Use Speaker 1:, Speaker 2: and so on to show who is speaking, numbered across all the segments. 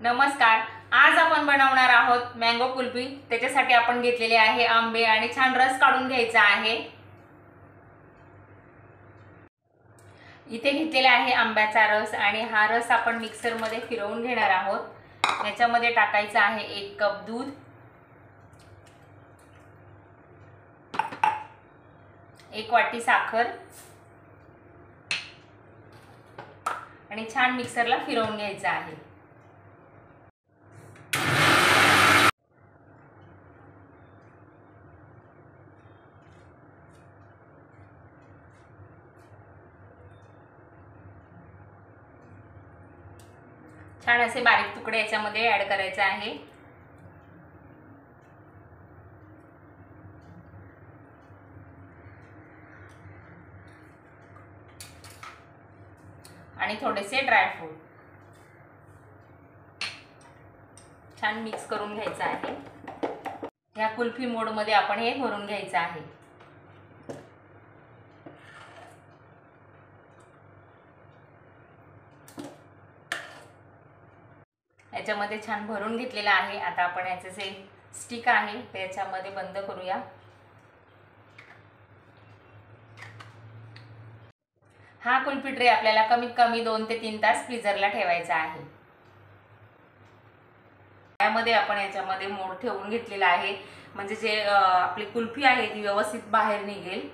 Speaker 1: नमस्कार। आज आपण बनवणार आहोत मँगो कुल्फी। त्याच्यासाठी आपण घेतलेले आहे आंबे आणि छान रस काढून घ्यायचा आहे। इथे घेतलेला आहे आंब्याचा रस आणि हा रस आपण मिक्सर मध्ये फिरवून घेणार आहोत। याच्यामध्ये टाकायचं आहे 1 कप दूध, 1 वाटी साखर आणि छान मिक्सरला फिरवून घ्यायचं आहे। छान असे बारीक तुकडे याच्यामध्ये ऍड करायचे आहे। आणि थोडेसे ड्रायफ्रूट छान मिक्स करून घ्यायचं आहे। ह्या कुल्फी मोड मध्ये आपण हे भरून घ्यायचं आहे। याच्यामध्ये छान भरून घेतलेला आहे। आता आपण याचे जे स्टिक आहे ते याच्यामध्ये बंद करूया। हा कुल्फी ट्रे आपल्याला कमीत कमी 2 ते 3 तास फ्रीजरला ठेवायचा आहे। यामध्ये आपण याच्यामध्ये मोड ठेवून घेतलेला आहे, म्हणजे जे आपली कुल्फी आहे ती व्यवस्थित बाहेर निघेल।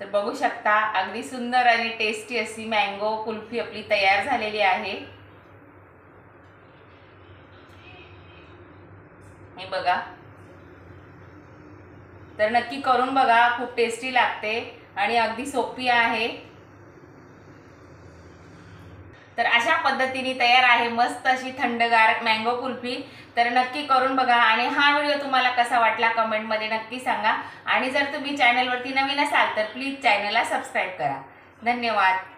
Speaker 1: तर बघू शकता अगदी सुंदर आणि टेस्टी अशी मँगो कुल्फी आपली तयार झालेली आहे। हे बघा, तर नक्की करून बघा, खूप टेस्टी लागते आणि अगदी सोपी आहे। तर अशा पद्धतीने तयार आहे मस्त अशी थंडगार मँगो कुल्फी। तर नक्की करून बघा आणि हा व्हिडिओ तुम्हाला कसा वाटला कमेंट मध्ये नक्की सांगा। आणि जर तुम्ही चॅनलवरती नवीन असाल तर प्लीज चॅनलला सबस्क्राइब करा। धन्यवाद।